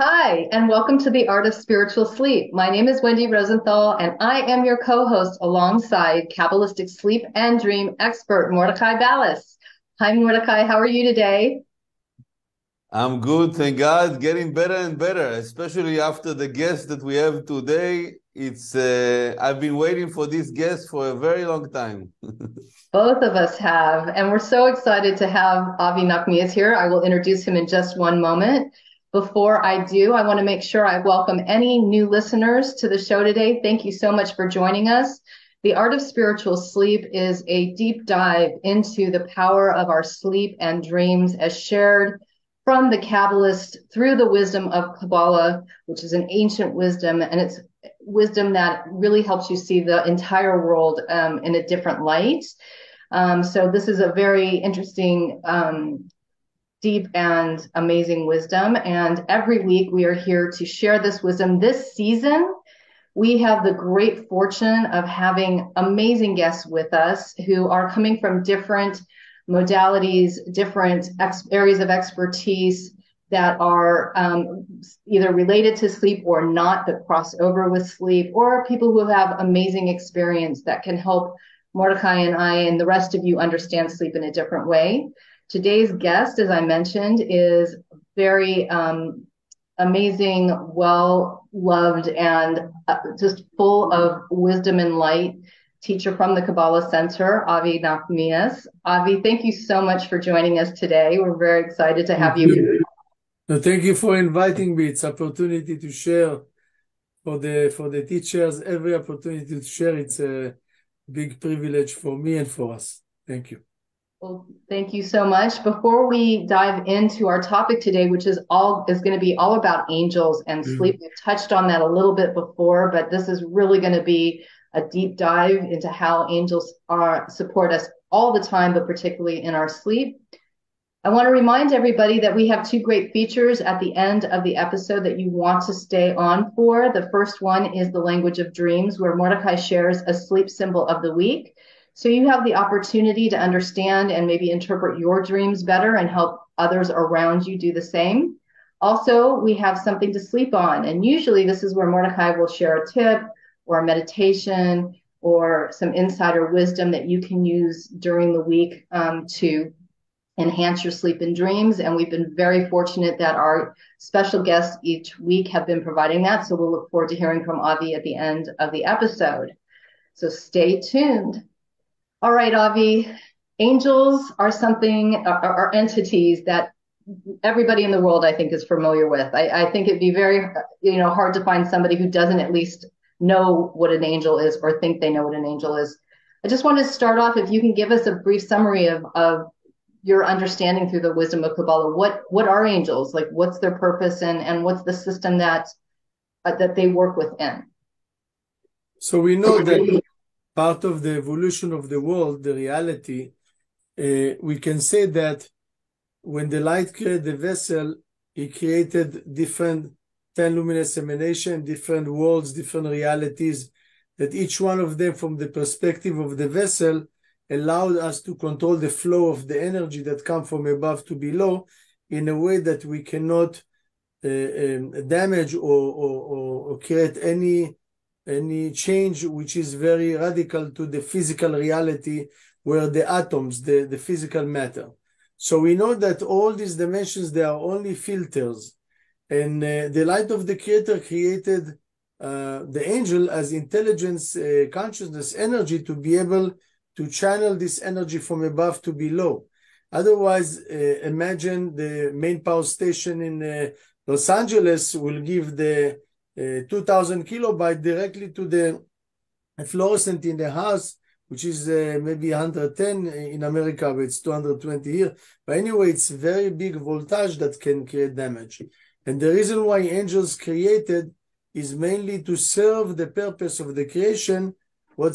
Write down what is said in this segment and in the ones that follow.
Hi, and welcome to the Art of Spiritual Sleep. My name is Wendy Rosenthal, and I am your co-host alongside Kabbalistic sleep and dream expert Mordechai Balas. Hi, Mordechai. How are you today? I'm good, thank God. Getting better and better, especially after the guest that we have today. I've been waiting for this guest for a very long time. Both of us have, and we're so excited to have Avraham Nahmias here. I will introduce him in just one moment. Before I do, I want to make sure I welcome any new listeners to the show today. Thank you so much for joining us. The Art of Spiritual Sleep is a deep dive into the power of our sleep and dreams as shared from the Kabbalist through the wisdom of Kabbale, which is an ancient wisdom, and it's wisdom that really helps you see the entire world in a different light. So this is a very interesting, deep and amazing wisdom. And every week we are here to share this wisdom. This season, we have the great fortune of having amazing guests with us who are coming from different modalities, different areas of expertise that are either related to sleep or not, that cross over with sleep, or people who have amazing experience that can help Mordechai and I and the rest of you understand sleep in a different way. Today's guest, as I mentioned, is very amazing, well-loved, and just full of wisdom and light teacher from the Kabbalah Center, Avraham Nahmias. Avi, thank you so much for joining us today. We're very excited to have you. Thank you for inviting me. It's an opportunity to share for the teachers. Every opportunity to share, it's a big privilege for me and for us. Thank you. Well, thank you so much. Before we dive into our topic today, which is going to be all about angels and sleep, we've touched on that a little bit before, but this is really going to be a deep dive into how angels support us all the time, but particularly in our sleep. I want to remind everybody that we have two great features at the end of the episode that you want to stay on for. The first one is the language of dreams, where Mordechai shares a sleep symbol of the week. So you have the opportunity to understand and maybe interpret your dreams better and help others around you do the same. Also, we have something to sleep on. And usually this is where Mordechai will share a tip or a meditation or some insider wisdom that you can use during the week to enhance your sleep and dreams. And we've been very fortunate that our special guests each week have been providing that. So we'll look forward to hearing from Avi at the end of the episode. So stay tuned. All right, Avi, angels are are entities that everybody in the world, I think, is familiar with. I think it'd be very, hard to find somebody who doesn't at least know what an angel is or think they know what an angel is. I just wanted to start off, if you can give us a brief summary of your understanding through the wisdom of Kabbalah. What are angels? Like, what's their purpose and what's the system that they work within? So we know that part of the evolution of the world, the reality, we can say that when the light created the vessel, it created different 10 luminous emanation, different worlds, different realities, that each one of them from the perspective of the vessel allowed us to control the flow of the energy that come from above to below in a way that we cannot damage or create any change which is very radical to the physical reality where the atoms, the physical matter. So we know that all these dimensions, they are only filters. And the light of the Creator created the angel as intelligence, consciousness, energy to be able to channel this energy from above to below. Otherwise, imagine the main power station in Los Angeles will give the 2000 kilobyte directly to the fluorescent in the house, which is maybe 110 in America, but it's 220 here. But anyway, it's very big voltage that can create damage. And the reason why angels created is mainly to serve the purpose of the creation, to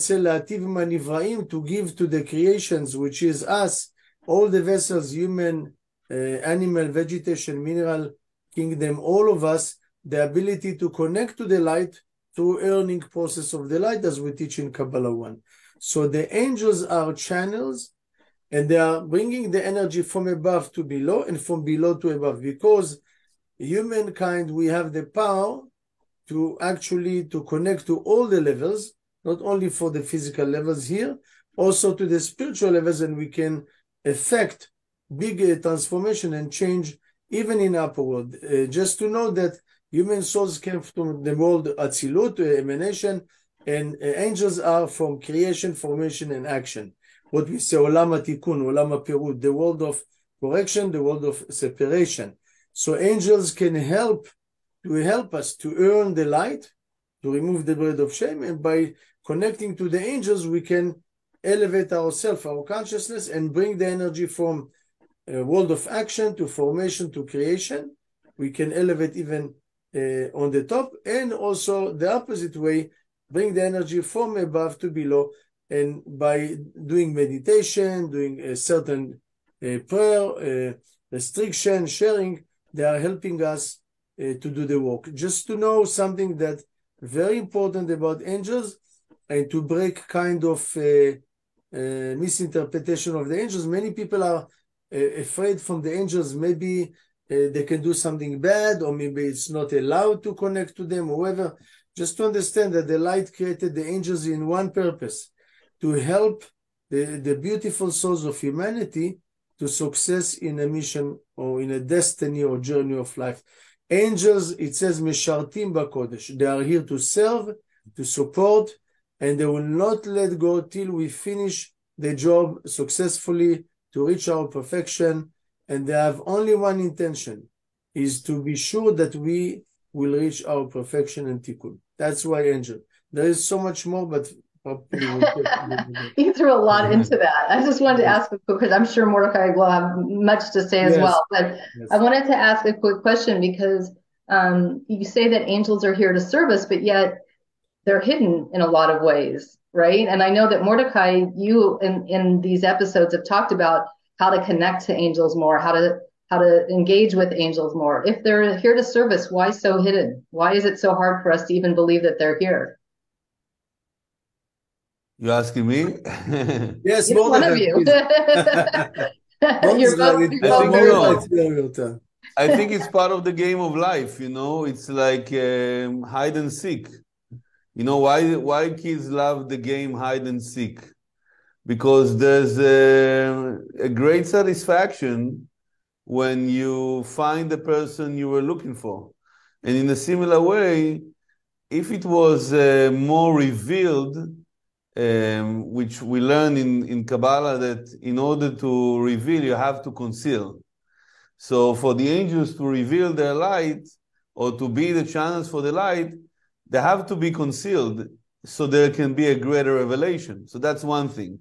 give to the creations, which is us, all the vessels, human, animal, vegetation, mineral kingdom, all of us, the ability to connect to the light through earning process of the light, as we teach in Kabbalah 1. So the angels are channels, and they are bringing the energy from above to below and from below to above, because humankind, we have the power to actually to connect to all the levels, not only for the physical levels here, also to the spiritual levels, and we can affect big transformation and change even in upper world. Just to know that human souls came from the world Atzilut, emanation, and angels are from creation, formation, and action. What we say, Olam HaTikun, Olam HaPirut, the world of correction, the world of separation. So angels can help us to earn the light, to remove the bread of shame, and by connecting to the angels, we can elevate ourselves, our consciousness, and bring the energy from a world of action to formation to creation. We can elevate even on the top, and also the opposite way, bring the energy from above to below. And by doing meditation, doing a certain prayer, restriction, sharing, they are helping us to do the work. Just to know something that very important about angels, and to break kind of misinterpretation of the angels. Many people are afraid from the angels. Maybe they can do something bad, or maybe it's not allowed to connect to them, or whatever. Just to understand that the light created the angels in one purpose, to help the beautiful souls of humanity to success in a mission or in a destiny or journey of life. Angels, it says, Meshartim Bakodesh. They are here to serve, to support, and they will not let go till we finish the job successfully, to reach our perfection. And they have only one intention, is to be sure that we will reach our perfection and tikkun. That's why angel. There is so much more, but probably you threw a lot into that. I just wanted to ask a quick, because I'm sure Mordechai will have much to say as well. But I wanted to ask a quick question, because you say that angels are here to serve us, but yet they're hidden in a lot of ways, right? And I know that Mordechai, you in these episodes have talked about how to connect to angels more, how to engage with angels more. If they're here to serve us, why so hidden? Why is it so hard for us to even believe that they're here? You asking me? Yes, Either one of you. I think it's part of the game of life, you know. It's like hide and seek. You know, why kids love the game hide and seek? Because there's a great satisfaction when you find the person you were looking for. And in a similar way, if it was more revealed, which we learn in Kabbale, that in order to reveal, you have to conceal. So for the angels to reveal their light, or to be the channels for the light, they have to be concealed, so there can be a greater revelation. So that's one thing.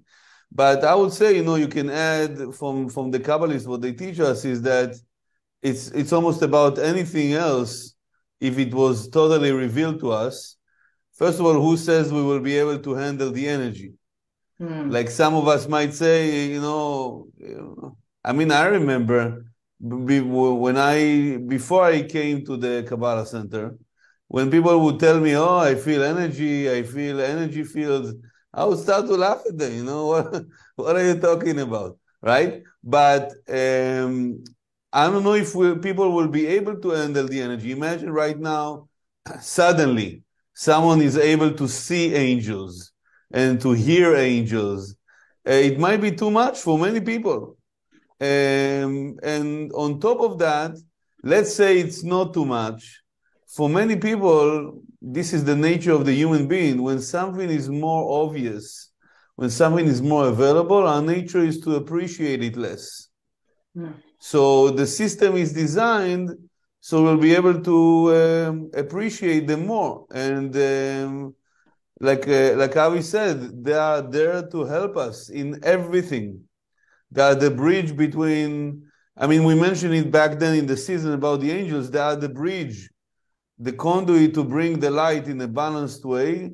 But I would say, you know, you can add from the Kabbalists, what they teach us is that it's almost about anything else. If it was totally revealed to us, first of all, who says we will be able to handle the energy? Like some of us might say, you know, I mean, I remember before I came to the Kabbalah Center, when people would tell me, oh, I feel energy fields, I would start to laugh at them, you know, what are you talking about, right? But I don't know if people will be able to handle the energy. Imagine right now, suddenly, someone is able to see angels and to hear angels. It might be too much for many people. And on top of that, let's say it's not too much. For many people, this is the nature of the human being. When something is more obvious, when something is more available, our nature is to appreciate it less. So the system is designed so we'll be able to appreciate them more. And like Avi said, they are there to help us in everything. They are the bridge between, I mean, we mentioned it back then in the season about the angels. They are the bridge, the conduit to bring the light in a balanced way,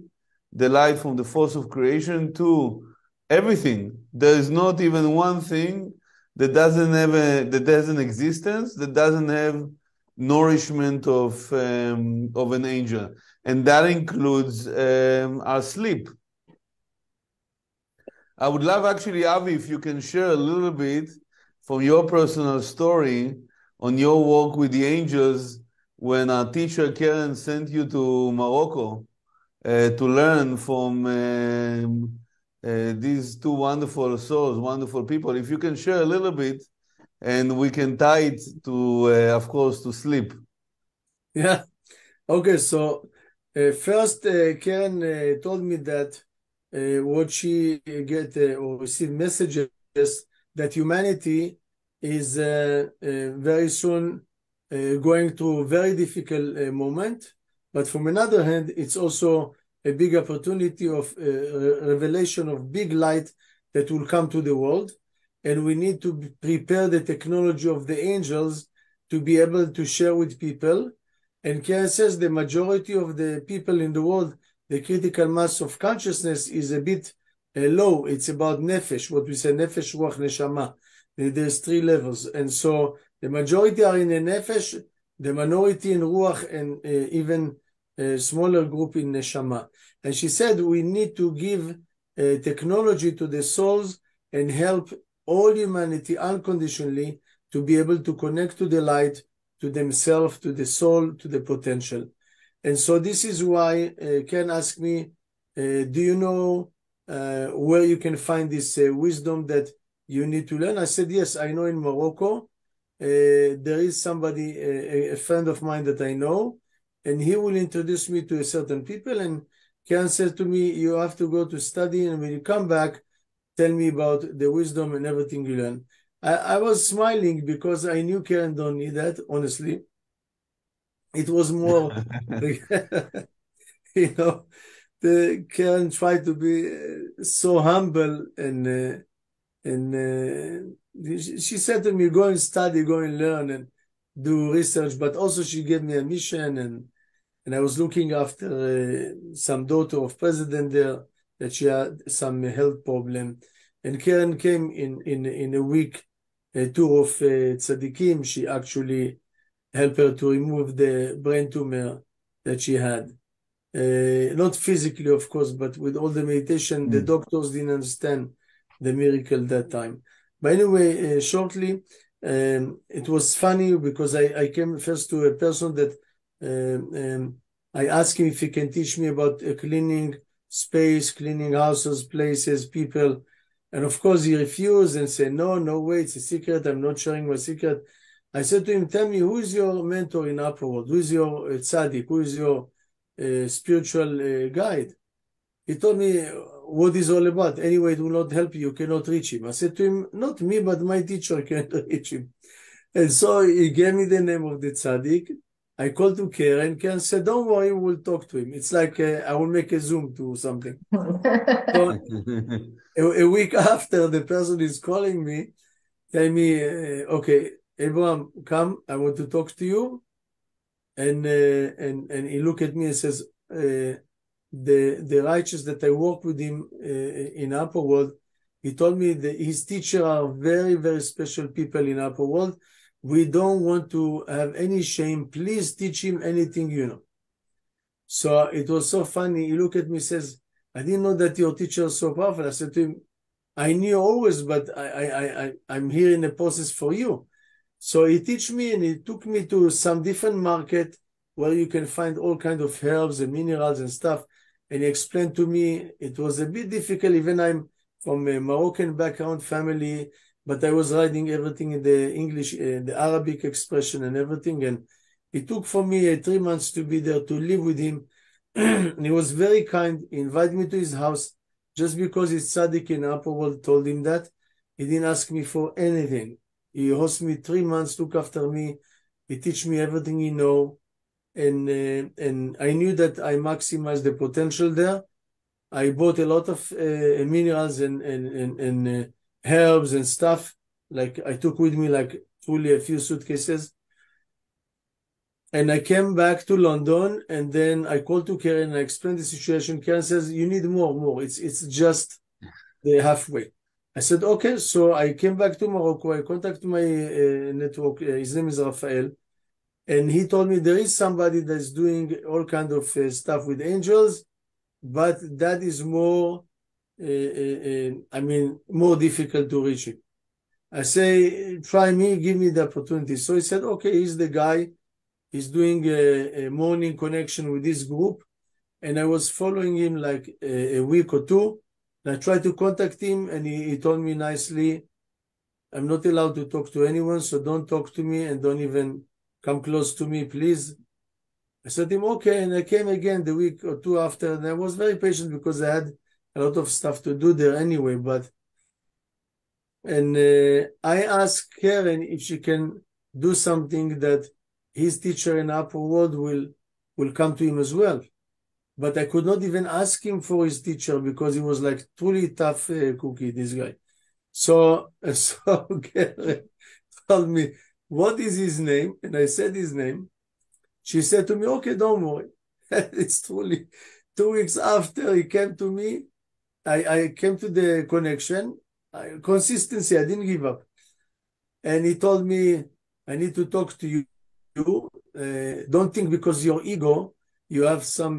the light from the force of creation to everything. There is not even one thing that doesn't have that has an existence, that doesn't have nourishment of an angel. And that includes our sleep. I would love actually, Avi, if you can share a little bit from your personal story, on your work with the angels when our teacher Karen sent you to Morocco to learn from these two wonderful souls, wonderful people. If you can share a little bit, and we can tie it to, of course, to sleep. Yeah. Okay. So first, Karen told me that what she get or received messages that humanity is very soon going through a very difficult moment. But from another hand, it's also a big opportunity of revelation of big light that will come to the world. And we need to prepare the technology of the angels to be able to share with people. And Karen says the majority of the people in the world, the critical mass of consciousness is a bit low. It's about nefesh, what we say nefesh, ruach, neshama. There's 3 levels. And so the majority are in the nefesh, the minority in ruach, and even a smaller group in neshama. And she said we need to give technology to the souls and help all humanity unconditionally to be able to connect to the light, to themselves, to the soul, to the potential. And so this is why Ken asked me, do you know where you can find this wisdom that you need to learn? I said, yes, I know in Morocco. There is somebody, a friend of mine that I know, and he will introduce me to a certain people. And Ken said to me, you have to go to study, and when you come back, tell me about the wisdom and everything you learn. I was smiling because I knew Karen don't need that, honestly. It was more, you know, the Karen tried to be so humble, and she said to me, go and study, go and learn and do research, but also she gave me a mission, and I was looking after some daughter of president there that she had some health problem. And Karen came in a week, a tour of tzaddikim. She actually helped her to remove the brain tumor that she had. Not physically, of course, but with all the meditation, the doctors didn't understand the miracle that time. But anyway, shortly, it was funny because I came first to a person that I asked him if he can teach me about cleaning space, cleaning houses, places, people. And of course, he refused and said, no way, it's a secret. I'm not sharing my secret. I said to him, tell me, who is your mentor in upper world? Who is your tzaddik? Who is your spiritual guide? He told me what is all about. Anyway, it will not help you. You cannot reach him. I said to him, not me, but my teacher can reach him. And so he gave me the name of the tzaddik. I called to Karen. Karen said, don't worry, we'll talk to him. It's like I will make a Zoom to something. So, a week after, the person is calling me, tell me, okay, Abraham, come, I want to talk to you. And he looked at me and says, the righteous that I work with him in upper world, he told me that his teacher are very, very special people in upper world. We don't want to have any shame. Please teach him anything you know. So it was so funny. He looked at me and says, I didn't know that your teacher is so powerful. I said to him, I knew always, but I'm here in the process for you. So he teach me, and he took me to some different market where you can find all kinds of herbs and minerals and stuff. And he explained to me, it was a bit difficult. Even I'm from a Moroccan background family, but I was writing everything in the English, the Arabic expression and everything. And it took for me 3 months to be there to live with him. And he was very kind. He invited me to his house just because his tzaddik in upper world told him that. He didn't ask me for anything. He hosted me 3 months, look after me. He teach me everything he know. And I knew that I maximized the potential there. I bought a lot of minerals and herbs and stuff. Like I took with me like truly a few suitcases. And I came back to London, and then I called to Karen and I explained the situation. Karen says, you need more. It's just the halfway. I said, okay. So I came back to Morocco. I contacted my network. His name is Raphael. And he told me there is somebody that's doing all kinds of stuff with angels, but that is more, more difficult to reach him. I say, try me, give me the opportunity. So he said, okay, he's the guy. He's doing a morning connection with this group. And I was following him like a week or two. And I tried to contact him, and he told me nicely, I'm not allowed to talk to anyone, so don't talk to me and don't even come close to me, please. I said to him, okay, and I came again the week or two after, and I was very patient because I had a lot of stuff to do there anyway, and I asked Karen if she can do something that his teacher in upper world will come to him as well. But I could not even ask him for his teacher because he was like truly tough cookie, this guy. So Karen told me, what is his name? And I said his name. She said to me, okay, don't worry. It's truly 2 weeks after he came to me, I came to the connection. Consistency, I didn't give up. And he told me, I need to talk to you. Don't think because your ego, you have some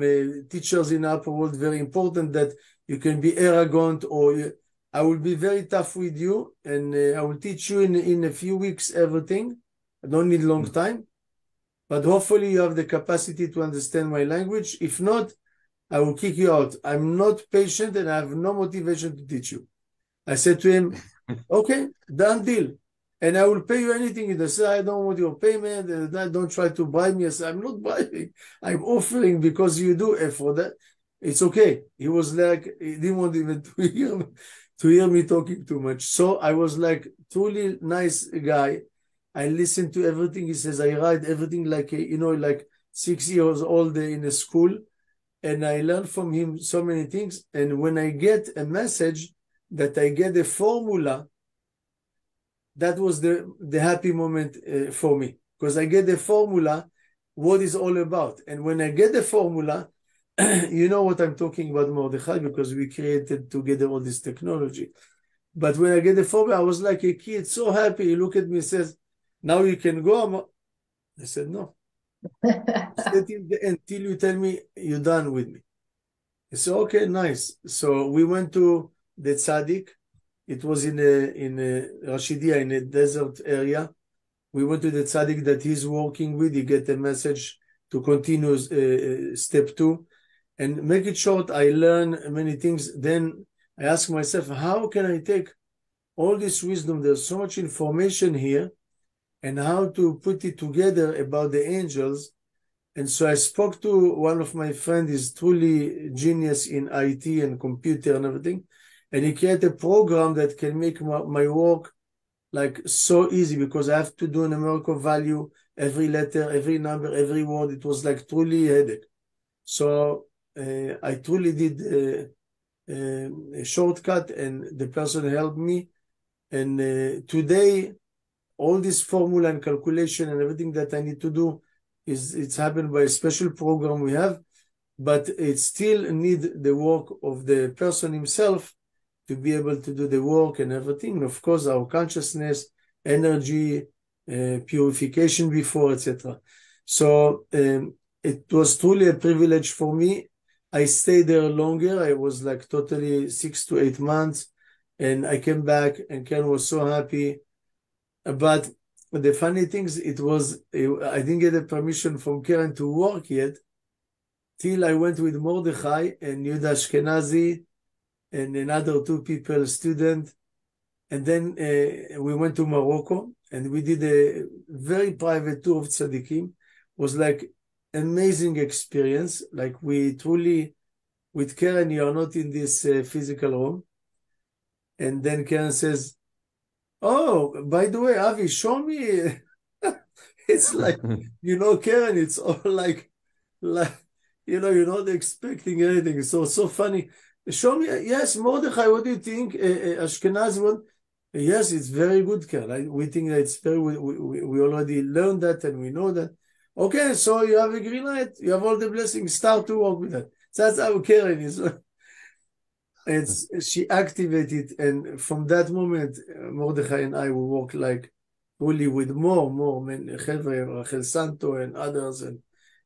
teachers in the upper world, very important, that you can be arrogant, or I will be very tough with you, and I will teach you in a few weeks everything. I don't need a long time. But hopefully you have the capacity to understand my language. If not, I will kick you out. I'm not patient and I have no motivation to teach you. I said to him, okay, done deal. And I will pay you anything. He said, I don't want your payment. And don't try to bribe me. I said, I'm not bribing. I'm offering because you do effort. That it's okay. He was like, he didn't want even to hear me talking too much. So I was like, truly nice guy. I listen to everything he says. I write everything like, like 6 years old in a school. And I learned from him so many things. And when I get a message that I get a formula, that was the happy moment for me. Because I get the formula, what is all about. And when I get the formula, you know what I'm talking about, Mordechai, because we created together all this technology. But when I get the formula, I was like a kid, so happy. He looked at me and says, now you can go. I said, no. Stay till the end, till you tell me you're done with me. I said, okay, nice. So we went to the tzaddik. It was in Rashidia, in a desert area. We went to the tzaddik that he's working with. He get a message to continue step 2. And make it short, I learned many things. Then I asked myself, how can I take all this wisdom? There's so much information here, and how to put it together about the angels. And so I spoke to one of my friends, he's truly genius in IT and computer and everything. And he created a program that can make my work like so easy, because I have to do a numerical value, every letter, every number, every word. It was like truly a headache. So I truly did a shortcut, and the person helped me. And today, all this formula and calculation and everything that I need to do it's happened by a special program we have, but it still need the work of the person himself to be able to do the work and everything. And of course, our consciousness, energy, purification before, etc. So it was truly a privilege for me. I stayed there longer. I was like totally 6 to 8 months, and I came back, and Ken was so happy. But the funny things, I didn't get the permission from Karen to work yet, till I went with Mordechai and Yuda Ashkenazi and another 2 people, student. And then we went to Morocco, and we did a very private tour of tzaddikim. It was like amazing experience. Like we truly, with Karen, you are not in this physical room. And then Karen says, oh, by the way, Avi, show me. It's like, Karen, it's all like, you're not expecting anything. It's so funny. Show me, yes, Mordechai, what do you think? Ashkenazi one? Yes, it's very good, Karen. We think that it's very, we already learned that, and we know that. Okay, so you have a green light, you have all the blessings, start to work with that. So that's how Karen is. She activated, and from that moment, Mordechai and I will work like really with more men, Rachel Santo and others, and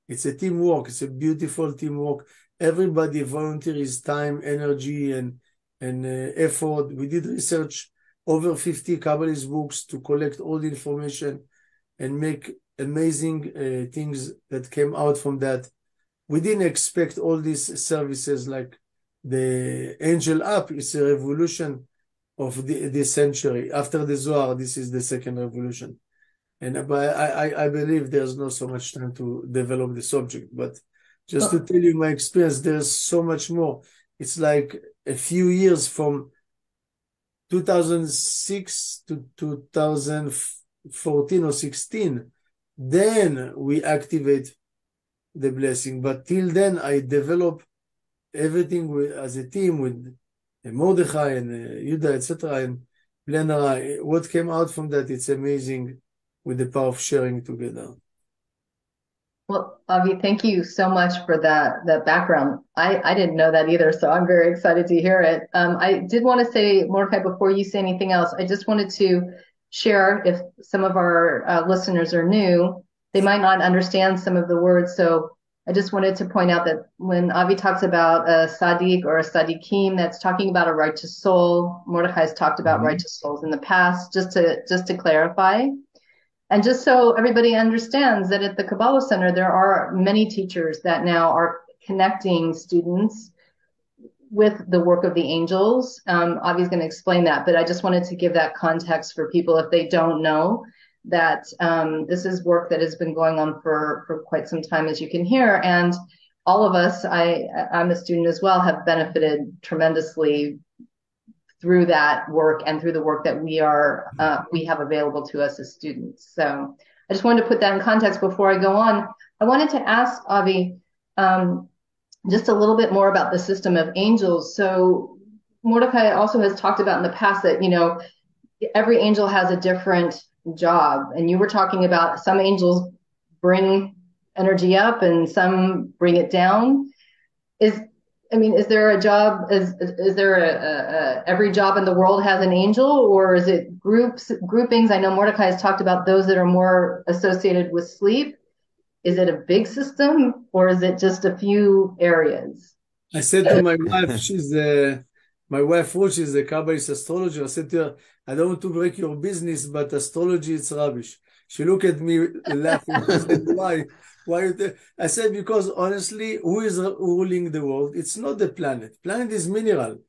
it's a teamwork. It's a beautiful teamwork. Everybody volunteers time, energy, and effort. We did research over 50 Kabbalist books to collect all the information and make amazing things that came out from that. We didn't expect all these services like the Angel app is a revolution of this century. After the Zohar, this is the second revolution. And I believe there's not so much time to develop the subject, but just to tell you my experience, there's so much more. It's like a few years from 2006 to 2014 or 16, then we activate the blessing. But till then, I develop everything as a team with Mordechai and Yuda, etc. and Plenara. What came out from that, it's amazing with the power of sharing together. Well, Avi, thank you so much for that background. I didn't know that either, so I'm very excited to hear it. I did want to say, Mordechai, before you say anything else, I just wanted to share, if some of our listeners are new, they might not understand some of the words. So I just wanted to point out that when Avi talks about a tzaddik or a tzaddikim, that's talking about a righteous soul. Mordechai has talked about righteous souls in the past, just to clarify. And just so everybody understands that at the Kabbale Center, there are many teachers that now are connecting students with the work of the angels. Avi's going to explain that, but I just wanted to give that context for people if they don't know that this is work that has been going on for quite some time, as you can hear. And all of us, I'm a student as well, have benefited tremendously through that work and through the work that we have available to us as students. So I just wanted to put that in context before I go on. I wanted to ask Avi just a little bit more about the system of angels. So Mordechai also has talked about in the past that, every angel has a different job. And you were talking about some angels bring energy up and some bring it down. Is there a job, is there every job in the world has an angel, or is it groupings? I know Mordechai has talked about those that are more associated with sleep. Is it a big system, or is it just a few areas? I said to my wife, my wife Ruth is a Kabbalist astrologer. I said to her, I don't want to break your business, but astrology, it's rubbish. She looked at me laughing. I said, why? I said, because honestly, who is ruling the world? It's not the planet. Planet is mineral.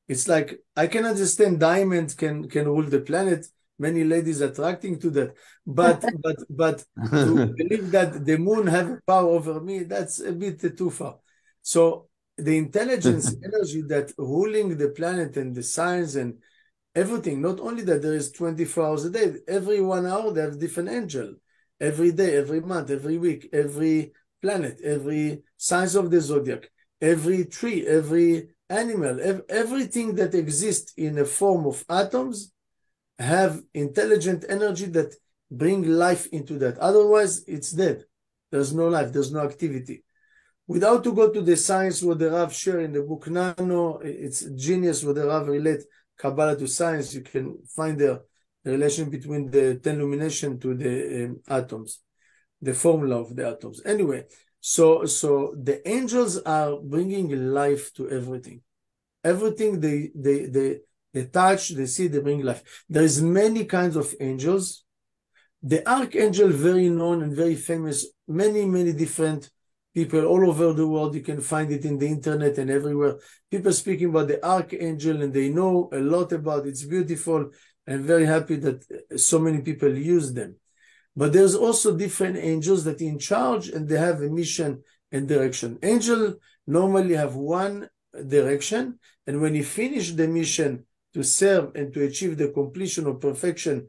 It's like, I can understand diamond can rule the planet. Many ladies attracting to that. But to believe that the moon have power over me, that's a bit too far. So the intelligence energy that ruling the planet and the science and everything, not only that there is 24 hours a day, every 1 hour they have different angel. Every day, every month, every week, every planet, every signs of the zodiac, every tree, every animal, everything that exists in a form of atoms have intelligent energy that bring life into that. Otherwise, it's dead. There's no life, there's no activity. Without to go to the science what the Rav share in the book Nano, it's genius what the Rav relate Kabbale to science. You can find the relation between the 10 illumination to the atoms, the formula of the atoms. Anyway, so the angels are bringing life to everything. Everything they touch, they see, they bring life. There is many kinds of angels. The archangel, very known and very famous, many different people all over the world. You can find it in the internet and everywhere. People speaking about the archangel and they know a lot about it. It's beautiful. I'm very happy that so many people use them. But there's also different angels that are in charge and they have a mission and direction. Angels normally have one direction, and when you finish the mission to serve and to achieve the completion or perfection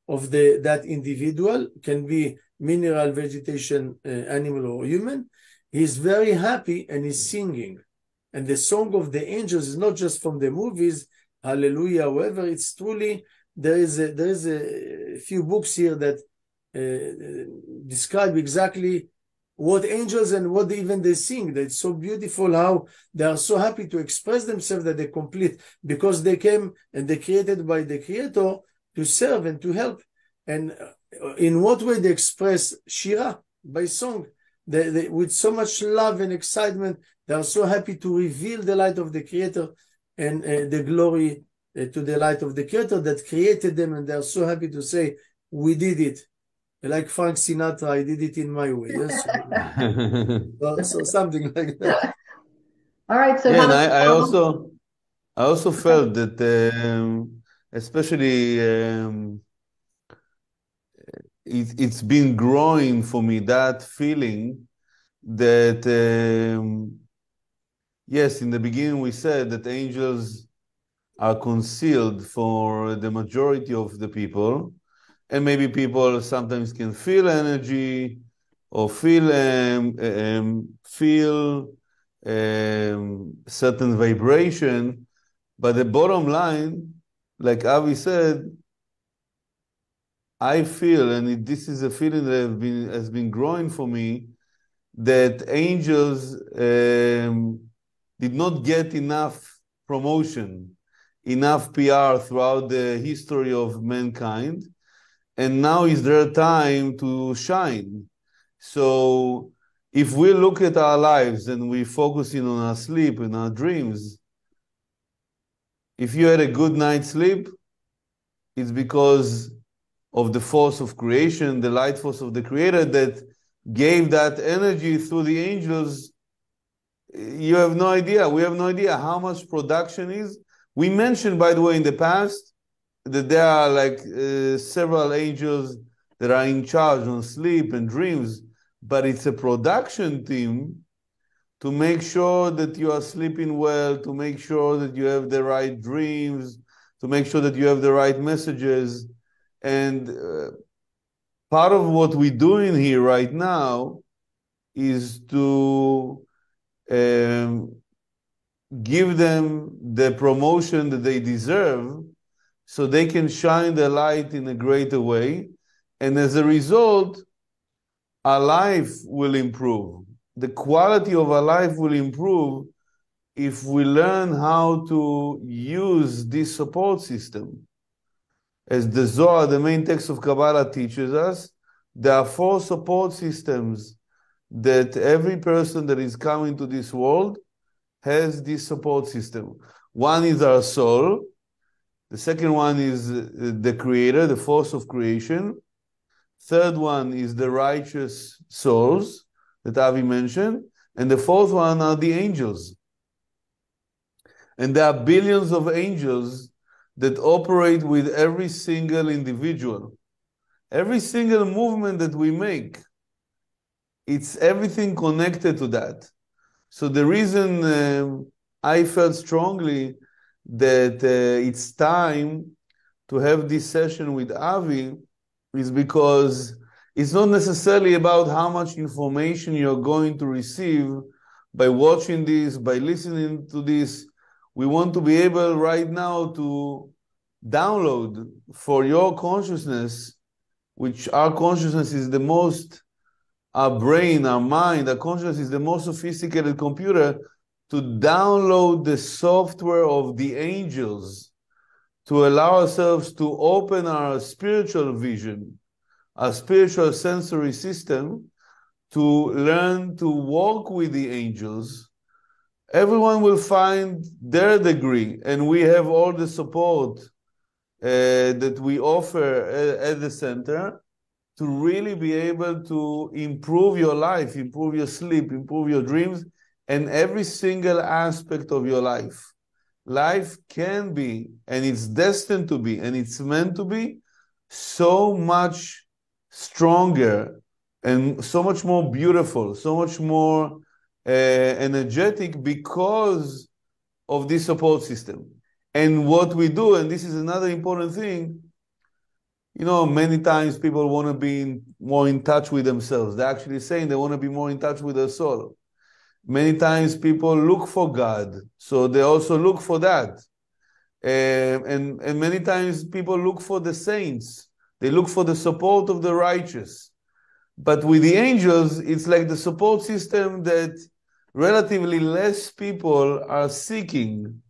of that individual, can be mineral, vegetation, animal, or human, he's very happy and he's singing. And the song of the angels is not just from the movies, hallelujah, however, it's truly, there is a few books here that describe exactly what angels and what even they sing. That's so beautiful how they are so happy to express themselves that they complete, because they came and they created by the Creator to serve and to help. And in what way they express Shira? By song. They, with so much love and excitement, they are so happy to reveal the light of the Creator and the glory to the light of the Creator that created them, and they're so happy to say, we did it. Like Frank Sinatra, I did it in my way. Yes? So something like that. All right. So Yeah, how and does I also felt that, especially, it's been growing for me, that feeling that, yes, in the beginning we said that angels are concealed for the majority of the people, and maybe people sometimes can feel energy or feel certain vibration, but the bottom line, like Avi said, I feel, and this is a feeling that has been growing for me, that angels did not get enough promotion, enough PR throughout the history of mankind, and now is their time to shine. So if we look at our lives and we focusing on our sleep and our dreams, if you had a good night's sleep, it's because of the force of creation, the light force of the Creator that gave that energy through the angels. You have no idea. We have no idea how much production is. We mentioned, by the way, in the past, that there are like several angels that are in charge on sleep and dreams, but it's a production team to make sure that you are sleeping well, to make sure that you have the right dreams, to make sure that you have the right messages. And part of what we're doing here right now is to give them the promotion that they deserve so they can shine the light in a greater way. And as a result, our life will improve. The quality of our life will improve if we learn how to use this support system. As the Zohar, the main text of Kabbalah, teaches us, there are 4 support systems that every person that is coming to this world has this support system. One is our soul. The second one is the Creator, the force of creation. Third one is the righteous souls that Avi mentioned. And the fourth one are the angels. And there are billions of angels that operate with every single individual. Every single movement that we make, it's everything connected to that. So the reason I felt strongly that it's time to have this session with Avi is because it's not necessarily about how much information you're going to receive by watching this, by listening to this. We want to be able right now to download for your consciousness, which our consciousness is the most, our brain, our mind, our consciousness is the most sophisticated computer, to download the software of the angels, to allow ourselves to open our spiritual vision, our spiritual sensory system, to learn to walk with the angels. Everyone will find their degree, and we have all the support that we offer at the center to really be able to improve your life, improve your sleep, improve your dreams, and every single aspect of your life. Life can be, and it's destined to be, and it's meant to be so much stronger and so much more beautiful, so much more energetic because of this support system. And what we do, and this is another important thing, you know, many times people want to be more in touch with themselves. They're actually saying they want to be more in touch with their soul. Many times people look for God, so they also look for that. And many times people look for the saints. They look for the support of the righteous. But with the angels, it's like the support system that relatively less people are seeking.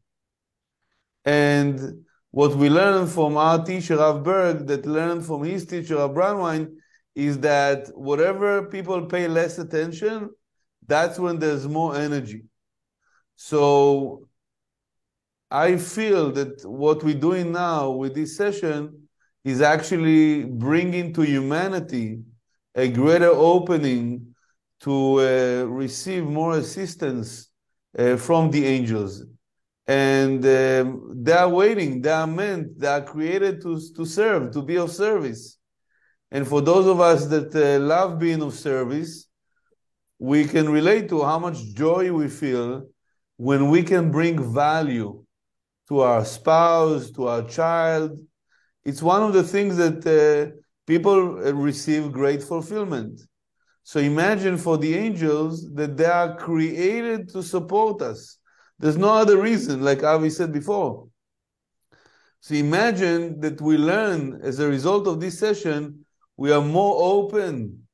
And what we learn from our teacher, Rav Berg, that learned from his teacher, Rav Brandwein, is that whatever people pay less attention, that's when there's more energy. So I feel that what we're doing now with this session is actually bringing to humanity a greater opening to receive more assistance from the angels. And they are waiting, they are meant, they are created to serve, to be of service. And for those of us that love being of service, we can relate to how much joy we feel when we can bring value to our spouse, to our child. It's one of the things that people receive great fulfillment. So imagine for the angels that they are created to support us. There's no other reason, like Avi said before. So imagine that we learn, as a result of this session, we are more open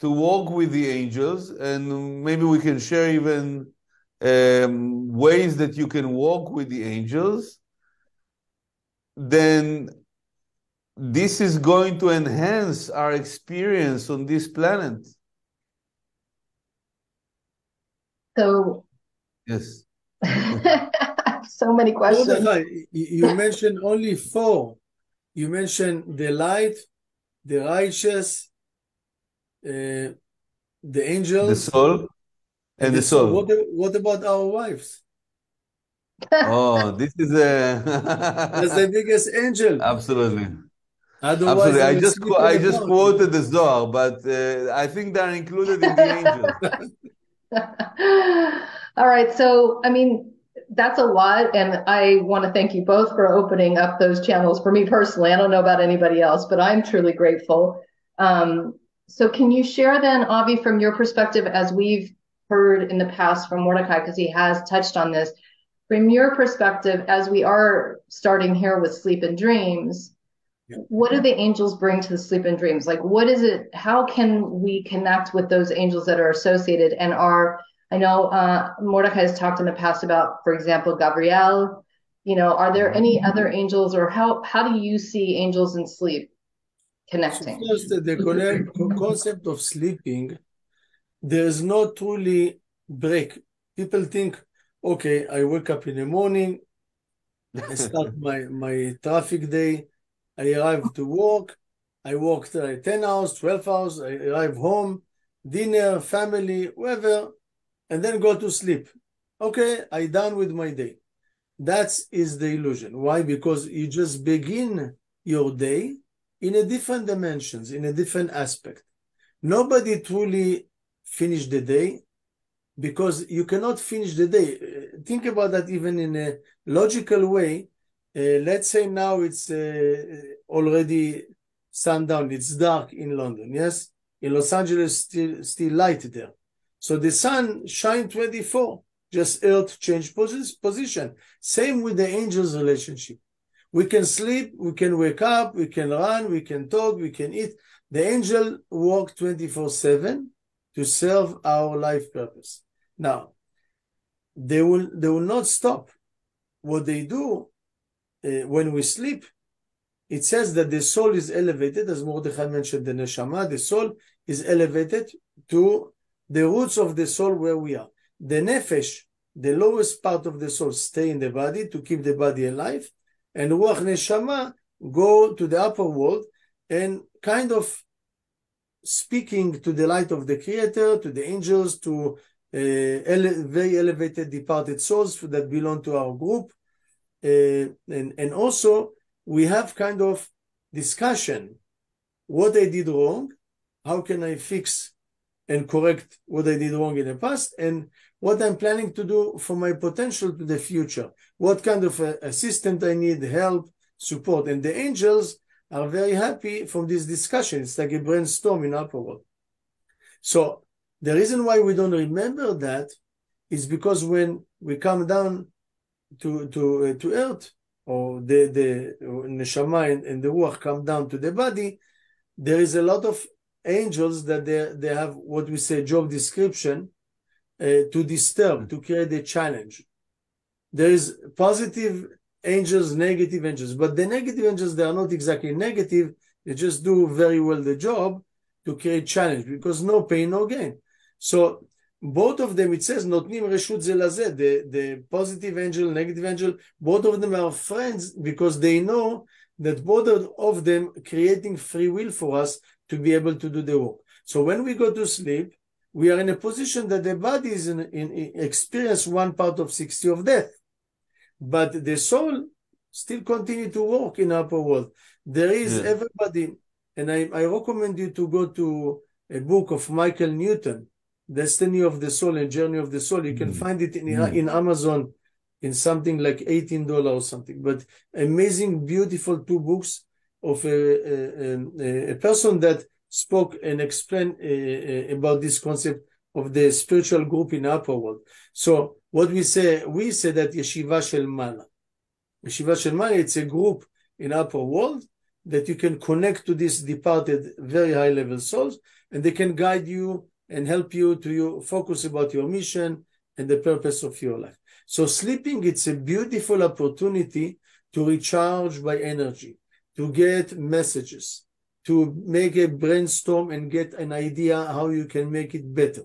to walk with the angels, and maybe we can share even ways that you can walk with the angels. Then this is going to enhance our experience on this planet. So, yes. So many questions. Mordechai, you mentioned only 4. You mentioned the light, the righteous, the angels, the soul, and the soul. What about our wives? Oh, this is That's the biggest angel. Absolutely. Otherwise, Absolutely. I just quoted the Zohar, but I think they're included in the angels. All right. So, I mean, that's a lot. And I want to thank you both for opening up those channels. For me personally, I don't know about anybody else, but I'm truly grateful. So can you share then, Avi, from your perspective, as we've heard in the past from Mordechai, because he has touched on this, from your perspective, as we are starting here with sleep and dreams, what do the angels bring to the sleep and dreams? Like, what is it? How can we connect with those angels that are associated and are, I know Mordechai has talked in the past about, for example, Gabriel, are there any other angels, or how do you see angels in sleep connecting? So first, the concept of sleeping, there is no truly break. People think, okay, I wake up in the morning, I start my traffic day, I arrive to work, I work 10 hours, 12 hours, I arrive home, dinner, family, whatever, and then go to sleep. Okay, I done with my day. That is the illusion. Why? Because you just begin your day in a different dimensions, in a different aspect. Nobody truly finished the day, because you cannot finish the day. Think about that even in a logical way. Let's say now it's already sundown, it's dark in London, yes? In Los Angeles, still light there. So the sun shine 24, just Earth change position. Same with the angels' relationship. We can sleep, we can wake up, we can run, we can talk, we can eat. The angel walk 24/7 to serve our life purpose. Now, they will not stop. What they do when we sleep, it says that the soul is elevated, as Mordechai mentioned, the neshama, the soul is elevated to the roots of the soul where we are. The nefesh, the lowest part of the soul, stay in the body to keep the body alive, and ruach neshama go to the upper world and kind of speaking to the light of the Creator, to the angels, to very elevated departed souls that belong to our group. And also we have kind of discussion. What I did wrong, how can I fix and correct what I did wrong in the past, and what I'm planning to do for my potential to the future. What kind of assistant I need, help, support. And the angels are very happy from this discussion. It's like a brainstorm in upper world. So the reason why we don't remember that is because when we come down to earth, or the neshama and the ruach come down to the body, there is a lot of angels that they have what we say job description to disturb, to create a challenge. There is positive angels, negative angels, but the negative angels, they are not exactly negative. They just do very well the job to create challenge, because no pain, no gain. So both of them, it says, notnim reshut ze laze, the positive angel, negative angel, both of them are friends because they know that both of them creating free will for us to be able to do the work. So when we go to sleep, we are in a position that the body is in experience 1 part of 60 of death, but the soul still continue to work in upper world. There is everybody, and I recommend you to go to a book of Michael Newton, Destiny of the Soul and Journey of the Soul. You can find it in Amazon in something like $18 or something. But amazing, beautiful 2 books of a person that spoke and explained about this concept of the spiritual group in upper world. So what we say that Yeshiva Shel Mala. Yeshiva Shel Mala, it's a group in upper world that you can connect to these departed, very high level souls, and they can guide you and help you to focus about your mission and the purpose of your life. So sleeping, it's a beautiful opportunity to recharge by energy, to get messages, to make a brainstorm and get an idea how you can make it better,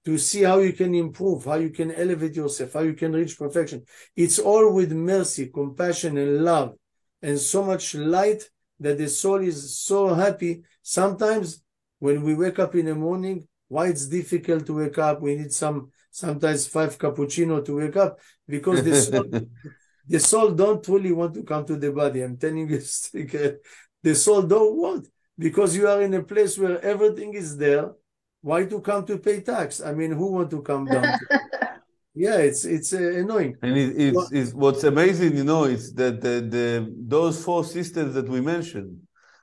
to see how you can improve, how you can elevate yourself, how you can reach perfection. It's all with mercy, compassion, and love, and so much light that the soul is so happy. Sometimes when we wake up in the morning, why it's difficult to wake up? We need sometimes 5 cappuccino to wake up because the soul don't really want to come to the body. I'm telling you a secret. The soul don't want, because you are in a place where everything is there. Why to come to pay tax? I mean, who want to come down? Yeah, it's annoying. And it's what's amazing, it's that those 4 systems that we mentioned,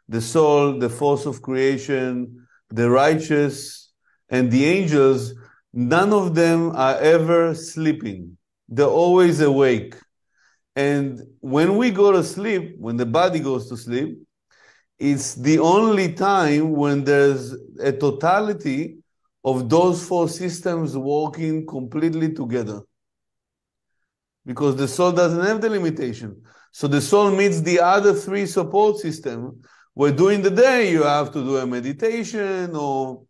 the soul, the force of creation, the righteous, and the angels, none of them are ever sleeping. They're always awake. And when we go to sleep, when the body goes to sleep, it's the only time when there's a totality of those 4 systems working completely together. Because the soul doesn't have the limitation. So the soul meets the other 3 support systems, where during the day you have to do a meditation, or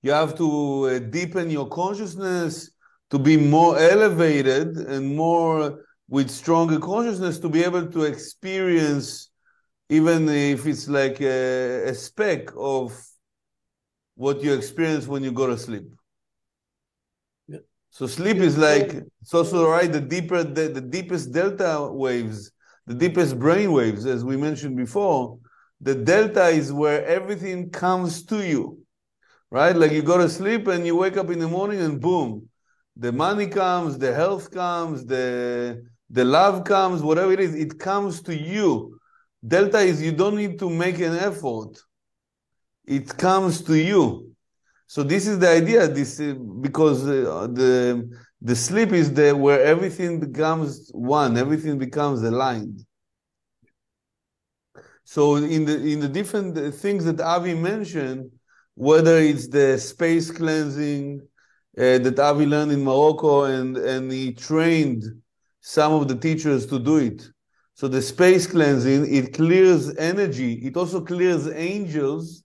you have to deepen your consciousness to be more elevated and more with stronger consciousness to be able to experience, even if it's like a speck of what you experience when you go to sleep. Yeah. So sleep is like, it's also right, the deepest delta waves, the deepest brain waves, as we mentioned before. The delta is where everything comes to you, right? Like you go to sleep and you wake up in the morning and boom, the money comes, the health comes, the love comes, whatever it is, it comes to you. Delta is you don't need to make an effort. It comes to you. So this is the idea. Because the sleep is there where everything becomes one, everything becomes aligned. So in the different things that Avi mentioned, whether it's the space cleansing that Avi learned in Morocco, and he trained some of the teachers to do it. So the space cleansing, it clears energy. It also clears angels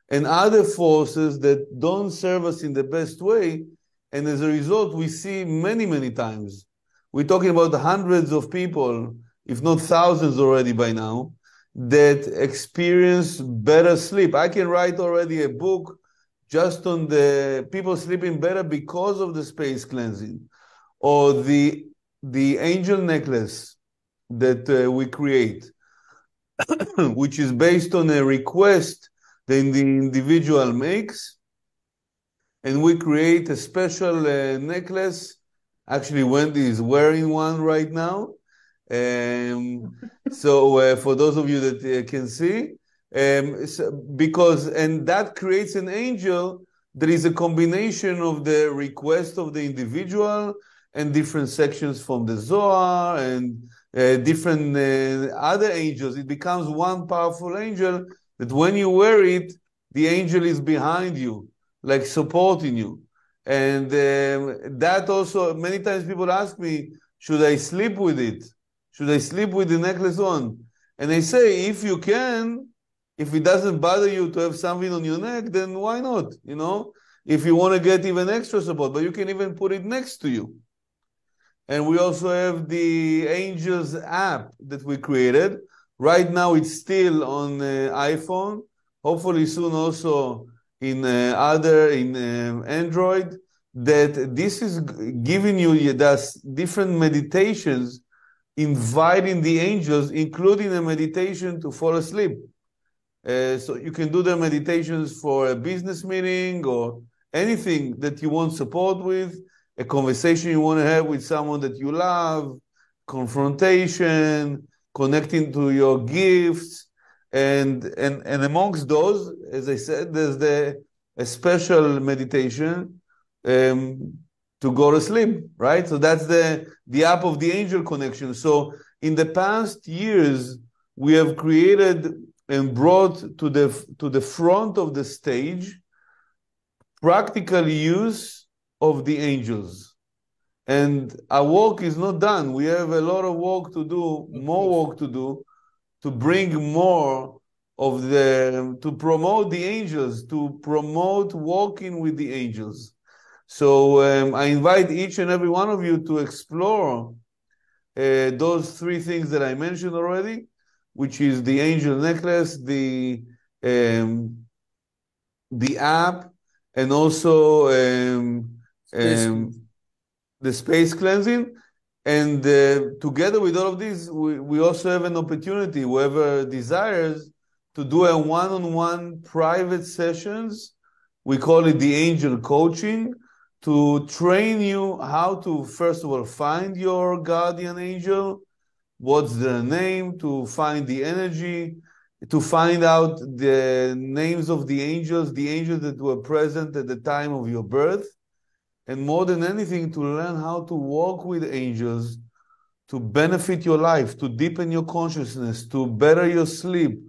and other forces that don't serve us in the best way. And as a result, we see many, many times. We're talking about hundreds of people, if not thousands already by now, that experience better sleep. I can write already a book just on the people sleeping better because of the space cleansing, or the angel necklace that we create, which is based on a request that the individual makes, and we create a special necklace. Actually, Wendy is wearing one right now. So for those of you that can see, and that creates an angel that is a combination of the request of the individual and different sections from the Zohar and different other angels. It becomes one powerful angel that when you wear it, the angel is behind you, like supporting you. And that also, many times people ask me, should I sleep with it? Should I sleep with the necklace on? And I say, if you can, if it doesn't bother you to have something on your neck, then why not? if you want to get even extra support, but you can even put it next to you. And we also have the Angels app that we created. Right now, it's still on iPhone. Hopefully soon also in Android. That this is giving you different meditations, inviting the angels, including a meditation to fall asleep. So you can do the meditations for a business meeting or anything that you want support with, a conversation you want to have with someone that you love, confrontation, connecting to your gifts, and amongst those, as I said, there's a special meditation to go to sleep, right? So that's the app of the angel connection. So in the past years, we have created and brought to the front of the stage practical use of the angels. And our work is not done. We have a lot of work to do, more work to do, to bring more of to promote the angels, to promote walking with the angels. So I invite each and every one of you to explore those three things that I mentioned already, which is the angel necklace, the app, and also the space cleansing. And together with all of these, we also have an opportunity, whoever desires, to do a one-on-one private sessions. We call it the angel coaching, to train you how to, first of all, find your guardian angel, what's their name, to find the energy, to find out the names of the angels that were present at the time of your birth, and more than anything, to learn how to walk with angels, to benefit your life, to deepen your consciousness, to better your sleep,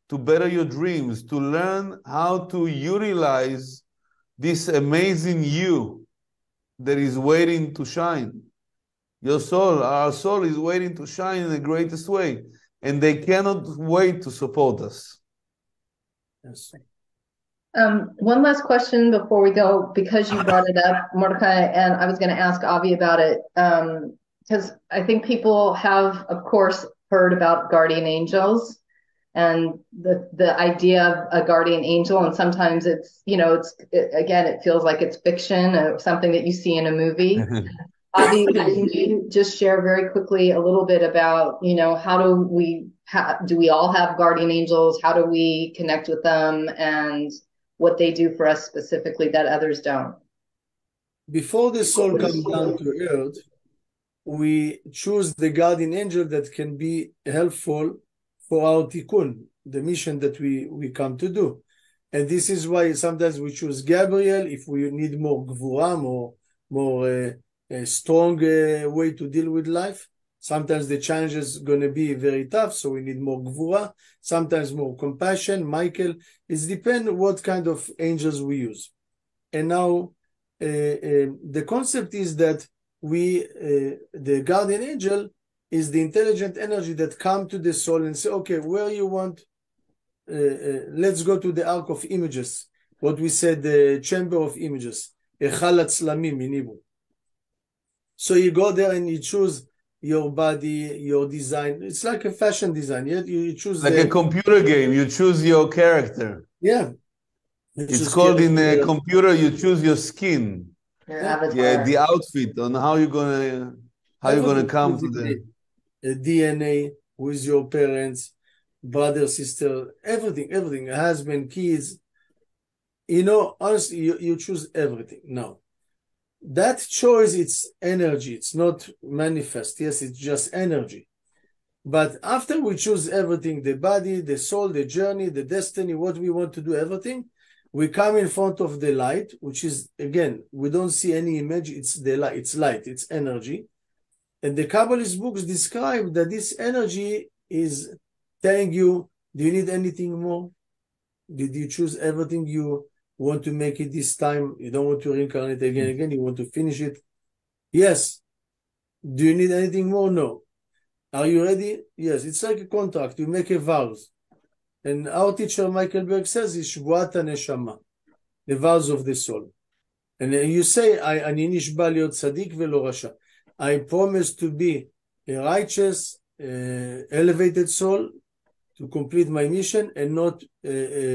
to better your dreams, to learn how to utilize this amazing you that is waiting to shine. Your soul, our soul is waiting to shine in the greatest way, and they cannot wait to support us. Yes. One last question before we go, because you brought it up, Mordechai, and I was going to ask Avi about it, because I think people have, of course, heard about guardian angels and the idea of a guardian angel, and sometimes it's, again, it feels like it's fiction or something that you see in a movie. Avi, can you just share very quickly a little bit about, how do we all have guardian angels? How do we connect with them, and what they do for us specifically that others don't? Before the soul comes down to earth, we choose the guardian angel that can be helpful for our tikkun, the mission that we come to do. And this is why sometimes we choose Gabriel if we need more gvura, more a strong way to deal with life. Sometimes the challenge is going to be very tough, so we need more gvura, sometimes more compassion. Michael, it depends what kind of angels we use. And now the concept is that the guardian angel is the intelligent energy that come to the soul and say, okay, where you want, let's go to the arc of images, what we said, the chamber of images, Echala Tzlamim in Hebrew. So you go there and you choose your body, your design. It's like a fashion design. You choose like a computer game. You choose your character. Yeah. It's called in a computer, you choose your skin. Your avatar. Yeah, the outfit on how you're gonna come to the DNA with your parents, brother, sister, everything, husband, kids. Honestly, you choose everything. No. That choice, it's energy. It's not manifest. Yes, it's just energy. But after we choose everything, the body, the soul, the journey, the destiny, what we want to do, everything, we come in front of the light, which is, again, we don't see any image. It's the light. It's light. It's energy. And the Kabbalist books describe that this energy is telling you, do you need anything more? Did you choose everything you want to make it this time? You don't want to reincarnate again. You want to finish it? Yes. Do you need anything more? No. Are you ready? Yes. It's like a contract. You make a vows. And our teacher, Michael Berg, says it's Shvuat HaNeshama, the vows of the soul. And then you say, אני נשבע להיות צדיק ולא רשע. I promise to be a righteous, elevated soul to complete my mission and not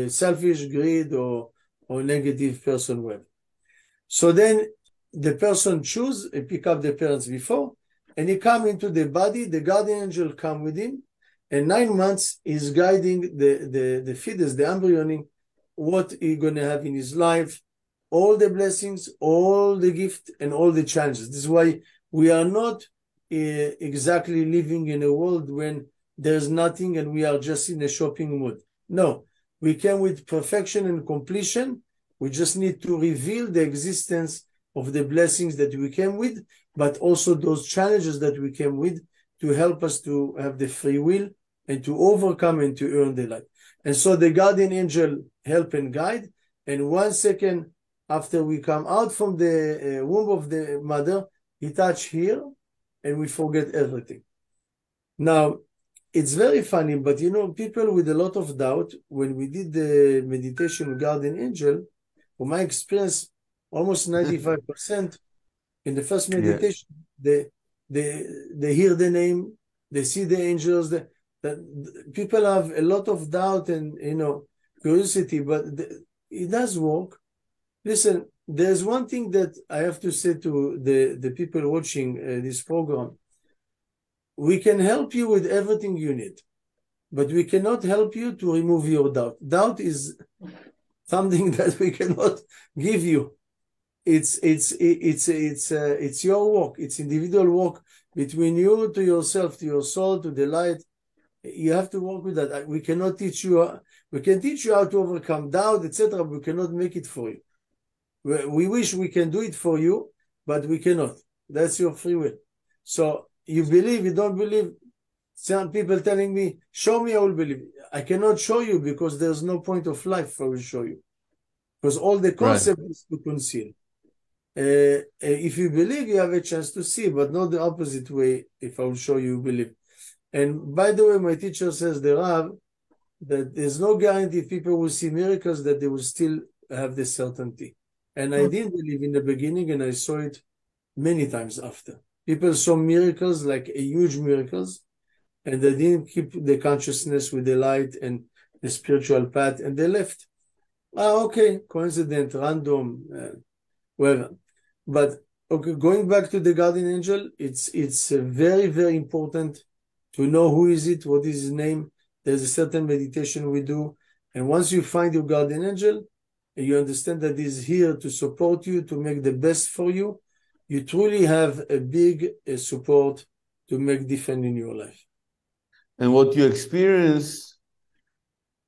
selfish, greed, or negative person. Web. So then the person choose, pick up the parents before, and he come into the body, the guardian angel come with him, and 9 months is guiding the fetus, the embryonic, what he gonna have in his life, all the blessings, all the gift, and all the challenges. This is why we are not exactly living in a world when there's nothing and we are just in a shopping mood. No, we came with perfection and completion. We just need to reveal the existence of the blessings that we came with, but also those challenges that we came with to help us to have the free will and to overcome and to earn the light. And so the guardian angel help and guide. And 1 second after we come out from the womb of the mother, he touch here and we forget everything. Now, it's very funny, but you know, people with a lot of doubt, when we did the meditation with guardian angel, from my experience, almost 95% in the first meditation, they hear the name, they see the angels, people have a lot of doubt and, you know, curiosity, but it does work. Listen, there's one thing that I have to say to the people watching this program. We can help you with everything you need, but we cannot help you to remove your doubt. Doubt is something that we cannot give you. It's your work. It's individual work between you to yourself, to your soul, to the light. You have to work with that. We cannot teach you. We can teach you how to overcome doubt, etc. We cannot make it for you. We wish we can do it for you, but we cannot. That's your free will. So you believe, you don't believe. Some people telling me, show me, I will believe. I cannot show you because there's no point of life I will show you. Because all the concept is to conceal. If you believe, you have a chance to see, but not the opposite way. If I will show you, you believe. And by the way, my teacher says, the Rav, that there's no guarantee if people will see miracles that they will still have the certainty. And I didn't believe in the beginning, and I saw it many times after. People saw miracles, like a huge miracles, and they didn't keep the consciousness with the light and the spiritual path, and they left. Okay, coincident, random, whatever. But okay, going back to the guardian angel, it's very, very important to know who is it, what is his name. There's a certain meditation we do, and once you find your guardian angel, and you understand that he's here to support you, to make the best for you, you truly have a big support to make difference in your life. And what you experience,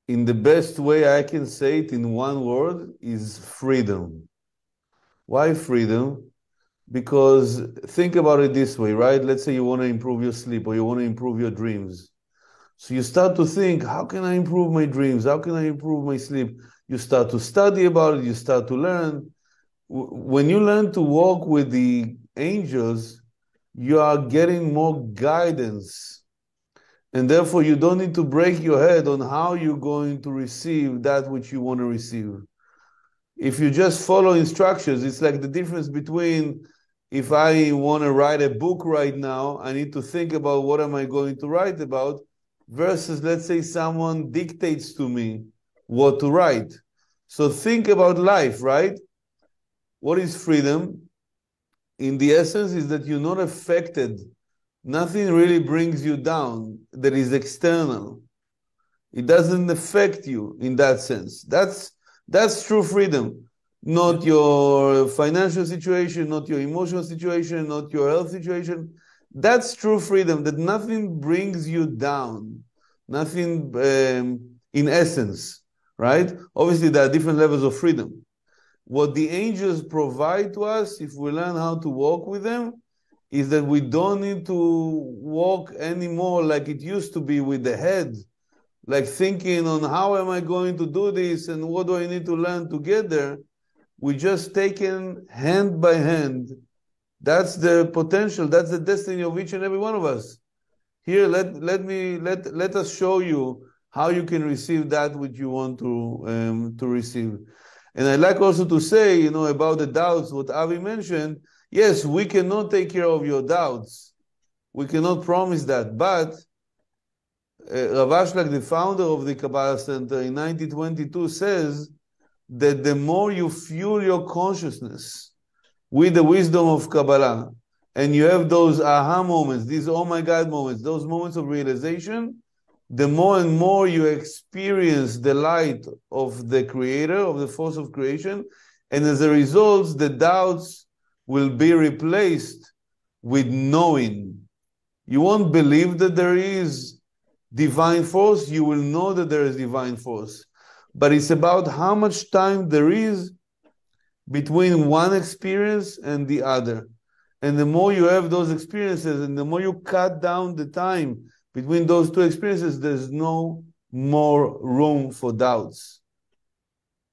in the best way I can say it in one word, is freedom. Why freedom? Because think about it this way, right? Let's say you want to improve your sleep or you want to improve your dreams. So you start to think, how can I improve my dreams? How can I improve my sleep? You start to study about it. You start to learn. When you learn to walk with the angels, you are getting more guidance. And therefore, you don't need to break your head on how you're going to receive that which you want to receive. If you just follow instructions, it's like the difference between if I want to write a book right now, I need to think about what am I going to write about, versus, let's say, someone dictates to me what to write. So think about life, right? What is freedom? In the essence is that you're not affected. Nothing really brings you down that is external. It doesn't affect you in that sense. That's true freedom. Not your financial situation, not your emotional situation, not your health situation. That's true freedom, that nothing brings you down. Nothing in essence, right? Obviously, there are different levels of freedom. What the angels provide to us, if we learn how to walk with them, is that we don't need to walk anymore like it used to be with the head, like thinking on how am I going to do this and what do I need to learn to get there. We just taken hand by hand. That's the potential. That's the destiny of each and every one of us. Here, let us show you how you can receive that which you want to receive. And I'd like also to say, about the doubts, what Avi mentioned, yes, we cannot take care of your doubts. We cannot promise that. But Rav Ashlag, the founder of the Kabbale Center in 1922, says that the more you fuel your consciousness with the wisdom of Kabbalah, and you have those aha moments, these oh my God moments, those moments of realization, the more and more you experience the light of the Creator, of the force of creation, and as a result, the doubts will be replaced with knowing. You won't believe that there is divine force, you will know that there is divine force. But it's about how much time there is between one experience and the other. And the more you have those experiences, and the more you cut down the time between those two experiences, there's no more room for doubts.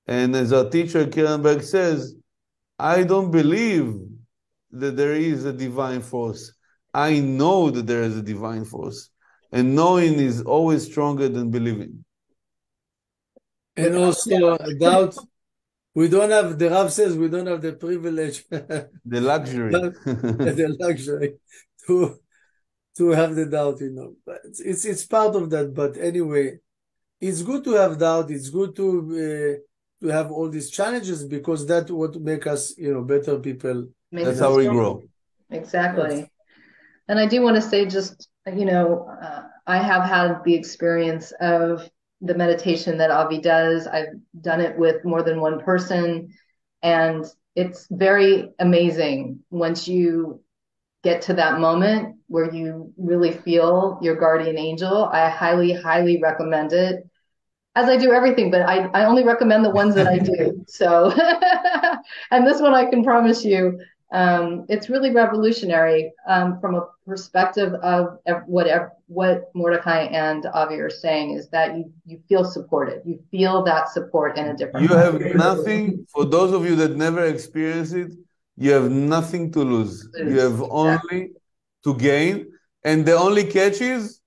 And as our teacher, Kirenberg, says, I don't believe that there is a divine force. I know that there is a divine force. And knowing is always stronger than believing. And also, doubt, we don't have, the Rav says, we don't have the privilege, the luxury, the luxury to have the doubt, But it's part of that. But anyway, it's good to have doubt. It's good to have all these challenges, because that's what make us, better people. That's how we grow. Exactly. Yes. And I do want to say just, I have had the experience of the meditation that Avi does. I've done it with more than one person, and it's very amazing once you get to that moment where you really feel your guardian angel. I highly, highly recommend it, as I do everything, but I only recommend the ones that I do. So, and this one I can promise you, it's really revolutionary from a perspective of what Mordechai and Avi are saying, is that you feel supported. You feel that support in a different way. You have way. nothing, for those of you that never experienced it, you have nothing to lose. You have only to gain. And the only catch is,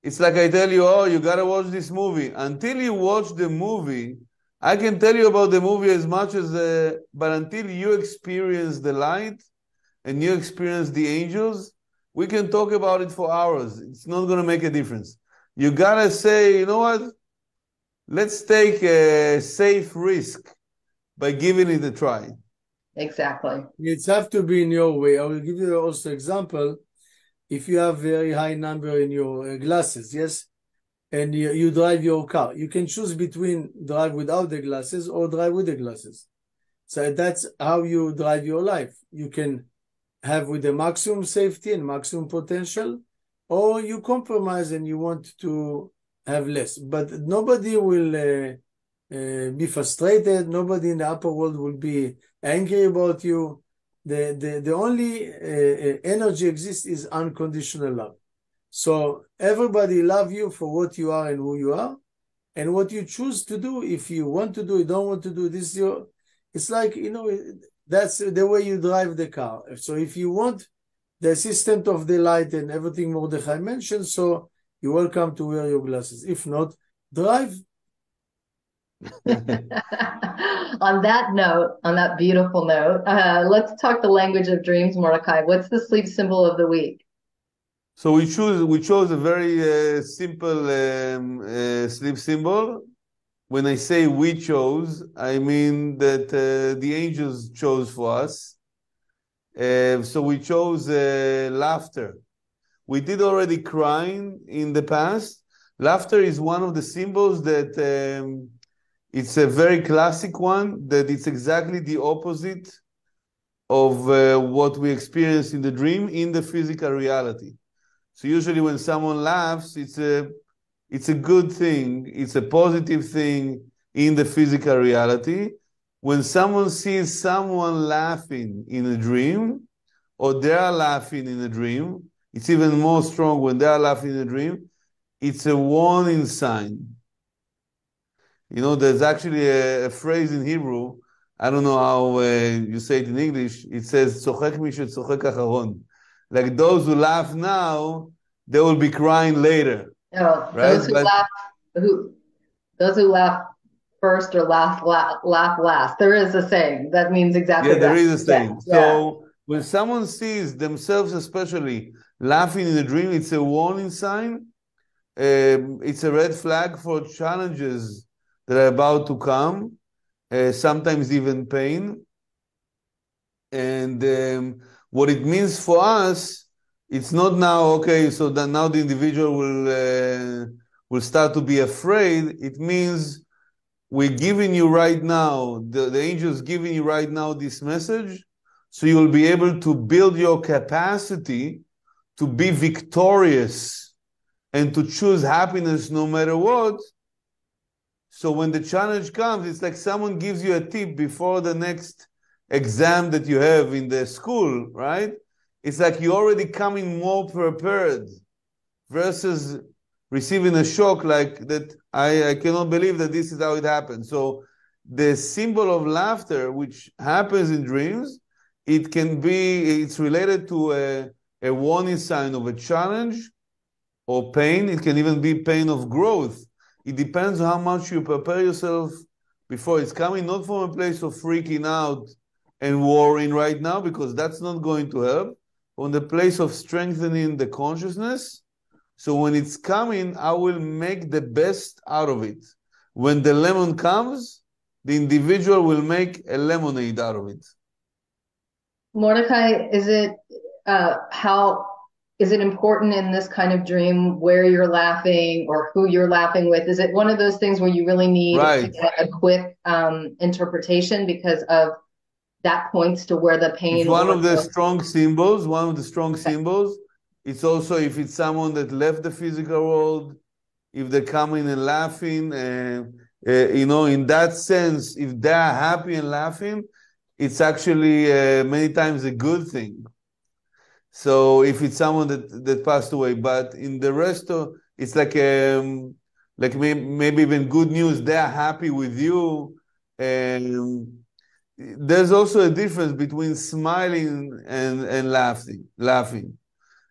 it's like I tell you, oh, you got to watch this movie. Until you watch the movie, I can tell you about the movie as much as, but until you experience the light and you experience the angels, we can talk about it for hours. It's not going to make a difference. You got to say, you know what? Let's take a safe risk by giving it a try. Exactly. It's have to be in your way. I will give you also example. If you have very high number in your glasses, yes, and you drive your car, you can choose between drive without the glasses or drive with the glasses. So that's how you drive your life. You can have with the maximum safety and maximum potential, or you compromise and you want to have less. But nobody will be frustrated. Nobody in the upper world will be angry about you. The only energy exists is unconditional love. So everybody love you for what you are and who you are, and what you choose to do. If you want to do, you don't want to do this. It's like, that's the way you drive the car. So if you want the assistant of the light and everything Mordechai mentioned, so you're welcome to wear your glasses. If not, drive. On that note, on that beautiful note, let's talk the language of dreams, Mordechai. What's the sleep symbol of the week? So we chose a very simple sleep symbol. When I say we chose, I mean that the angels chose for us. So we chose laughter. We did already crying in the past. Laughter is one of the symbols that it's a very classic one, that it's exactly the opposite of what we experience in the dream, in the physical reality. So usually when someone laughs, it's a good thing, it's a positive thing in the physical reality. When someone sees someone laughing in a dream, or they are laughing in a dream, it's even more strong when they are laughing in a dream. It's a warning sign. There's actually a phrase in Hebrew, I don't know how you say it in English, it says, "Tzochek mi shetzochek acharon." Like those who laugh now, they will be crying later. Oh, right? Those who laugh first or laugh last. There is a saying that means exactly that. Yeah, there is a saying. Yeah. So when someone sees themselves especially laughing in a dream, it's a warning sign. It's a red flag for challenges that are about to come, sometimes even pain. And what it means for us, it's not now, okay, so that now the individual will start to be afraid. It means we're giving you right now, the angel's giving you right now this message, so you'll be able to build your capacity to be victorious and to choose happiness no matter what. So when the challenge comes, it's like someone gives you a tip before the next exam that you have in the school, right? It's like you're already coming more prepared versus receiving a shock like that. I cannot believe that this is how it happened. So the symbol of laughter, which happens in dreams, it's related to a warning sign of a challenge or pain. It can even be pain of growth. It depends on how much you prepare yourself before. It's coming not from a place of freaking out and worrying right now, because that's not going to help, from the place of strengthening the consciousness. So when it's coming, I will make the best out of it. When the lemon comes, the individual will make a lemonade out of it. Mordechai, is it important in this kind of dream where you're laughing or who you're laughing with? Is it one of those things where you really need to get a quick interpretation, because of that points to where the pain? It's one of the strong symbols. It's also if it's someone that left the physical world, if they're coming and laughing, in that sense, if they're happy and laughing, it's actually many times a good thing. So if it's someone that passed away, but in the rest of, it's like maybe even good news, they're happy with you. And there's also a difference between smiling and laughing.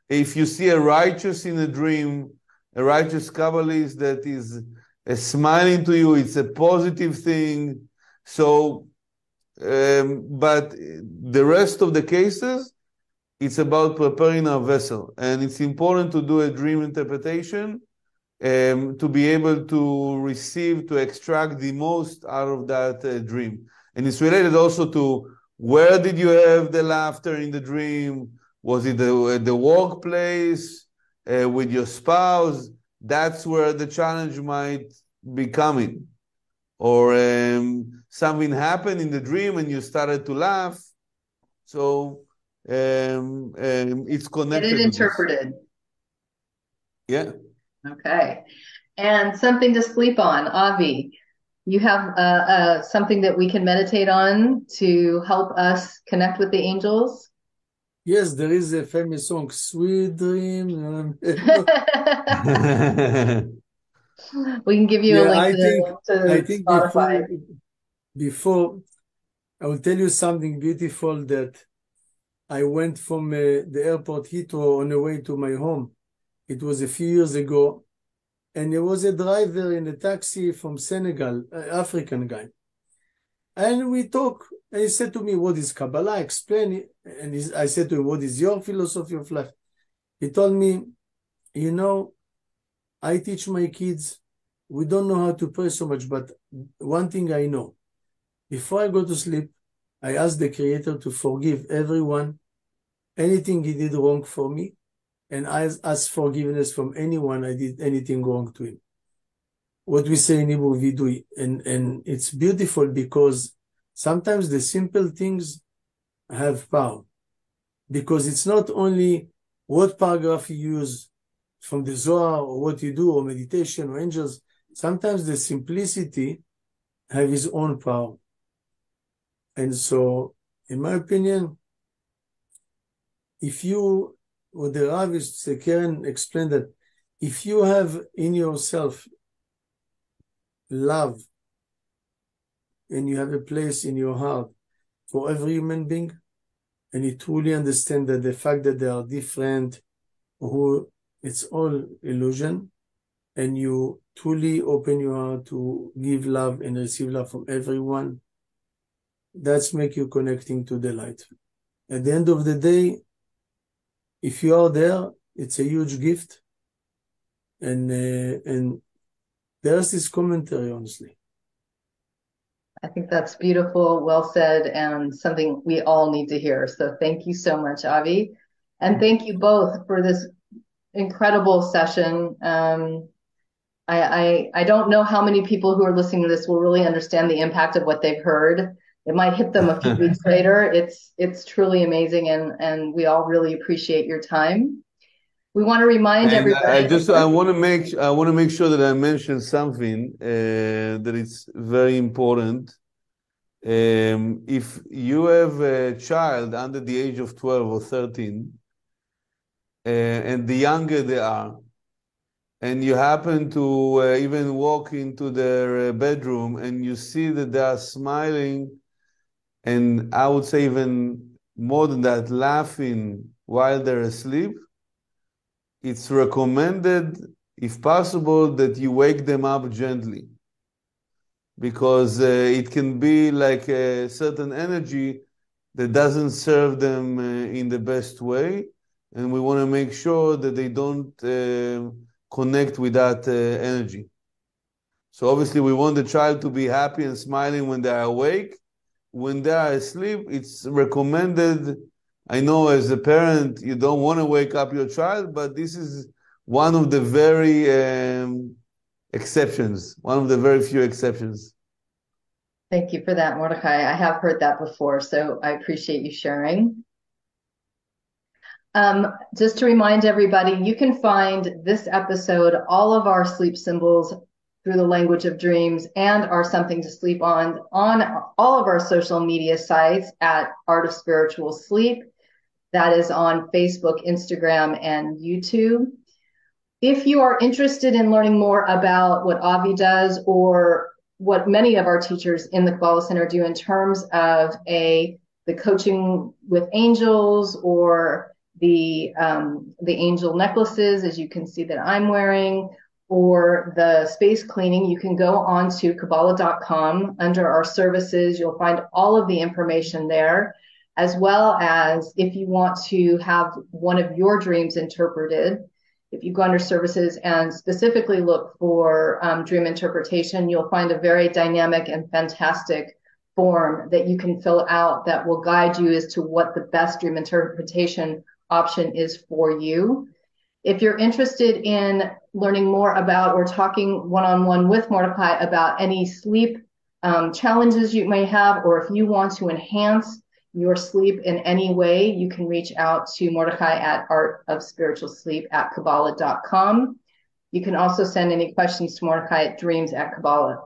If you see a righteous in a dream, a righteous Kabbalist that is smiling to you, it's a positive thing. So, but the rest of the cases, it's about preparing our vessel. And it's important to do a dream interpretation to be able to extract the most out of that dream. And it's related also to where did you have the laughter in the dream? Was it at the workplace, with your spouse? That's where the challenge might be coming. Or something happened in the dream and you started to laugh. So it's connected. Get it interpreted. Yeah. Okay. And something to sleep on, Avi. You have something that we can meditate on to help us connect with the angels? Yes, there is a famous song, Sweet Dream. We can give you a link I think Spotify. before, I will tell you something beautiful that I went from the airport Heathrow on the way to my home. It was a few years ago. And there was a driver in a taxi from Senegal, an African guy. And we talked, and he said to me, what is Kabbale? Explain it. And I said to him, what is your philosophy of life? He told me, I teach my kids, we don't know how to pray so much, but one thing I know, before I go to sleep, I ask the Creator to forgive everyone, anything he did wrong for me, and I ask forgiveness from anyone I did anything wrong to him. What we say in Hebrew, vidui, and it's beautiful because sometimes the simple things have power. Because it's not only what paragraph you use from the Zohar or what you do or meditation or angels. Sometimes the simplicity have its own power. And so, in my opinion, what the Rav is to say, Karen explained that if you have in yourself love and you have a place in your heart for every human being, and you truly understand that the fact that they are different, it's all illusion, and you truly open your heart to give love and receive love from everyone, that's make you connecting to the light. At the end of the day, if you are there, it's a huge gift. And there's this commentary, honestly. I think that's beautiful, well said, and something we all need to hear. So thank you so much, Avi. And thank you both for this incredible session. I don't know how many people who are listening to this will really understand the impact of what they've heard. It might hit them a few weeks later. It's truly amazing, and we all really appreciate your time. We want to remind everybody. I want to make sure that I mention something that is very important. If you have a child under the age of 12 or 13, and the younger they are, and you happen to even walk into their bedroom and you see that they are smiling, and I would say even more than that, laughing while they're asleep, it's recommended, if possible, that you wake them up gently, because it can be like a certain energy that doesn't serve them in the best way, and we want to make sure that they don't connect with that energy. So obviously we want the child to be happy and smiling when they are awake. When they are asleep, it's recommended. I know as a parent, you don't want to wake up your child, but this is one of the very exceptions, one of the very few exceptions. Thank you for that, Mordechai. I have heard that before, so I appreciate you sharing. Just to remind everybody, you can find this episode, all of our sleep symbols through the language of dreams, and our something to sleep on all of our social media sites at Art of Spiritual Sleep. That is on Facebook, Instagram, and YouTube. If you are interested in learning more about what Avi does, or what many of our teachers in the Kabbale Center do in terms of the coaching with angels, or the angel necklaces, as you can see that I'm wearing, or the space cleaning, you can go on to Kabbale.com. Under our services, you'll find all of the information there, as well as if you want to have one of your dreams interpreted. If you go under services and specifically look for dream interpretation, you'll find a very dynamic and fantastic form that you can fill out that will guide you as to what the best dream interpretation option is for you. If you're interested in learning more about or talking one-on-one with Mordechai about any sleep challenges you may have, or if you want to enhance your sleep in any way, you can reach out to Mordechai at artofspiritualsleep@Kabbale.com. You can also send any questions to Mordechai at dreams@Kabbale.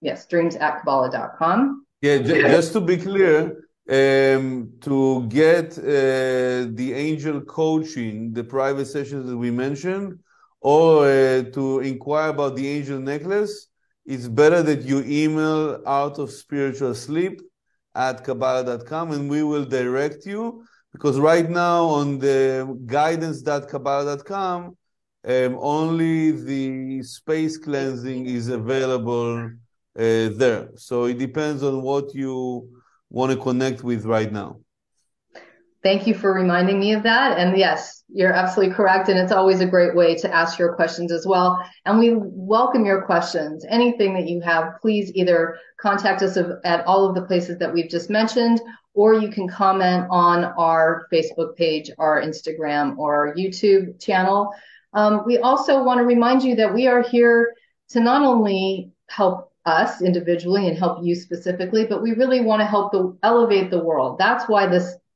Yes, dreams@Kabbale.com. Yeah, just to be clear, to get the angel coaching, the private sessions that we mentioned, or to inquire about the angel necklace, it's better that you email artofspiritualsleep@Kabbale.com, and we will direct you, because right now on the guidance.Kabbale.com, only the space cleansing is available there. So it depends on what you want to connect with right now. Thank you for reminding me of that. And yes, you're absolutely correct. And it's always a great way to ask your questions as well. And we welcome your questions. Anything that you have, please either contact us at all of the places that we've just mentioned, or you can comment on our Facebook page, our Instagram, or our YouTube channel. We also want to remind you that we are here to not only help us individually and help you specifically, but we really want to help elevate the world. That's why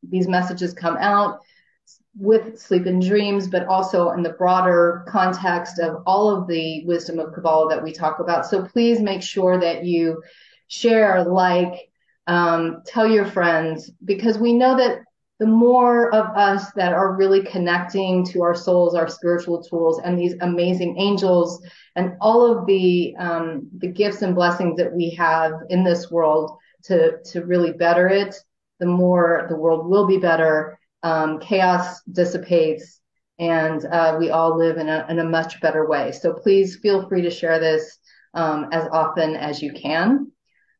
these messages come out with Sleep and Dreams, but also in the broader context of all of the wisdom of Kabbale that we talk about. So please make sure that you share, tell your friends, because we know that the more of us that are really connecting to our souls, our spiritual tools, and these amazing angels, and all of the gifts and blessings that we have in this world to really better it, the more the world will be better. Chaos dissipates, and we all live in a much better way. So please feel free to share this as often as you can.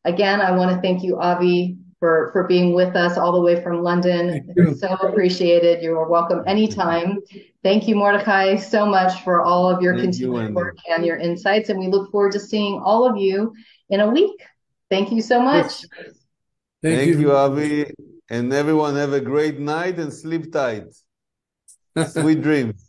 Again, I want to thank you, Avi, for being with us all the way from London. So appreciated. You are welcome anytime. Thank you, Mordechai, so much for all of your continued work and your insights. And we look forward to seeing all of you in a week. Thank you so much. Thank you, Avi. And everyone have a great night and sleep tight. Sweet dreams.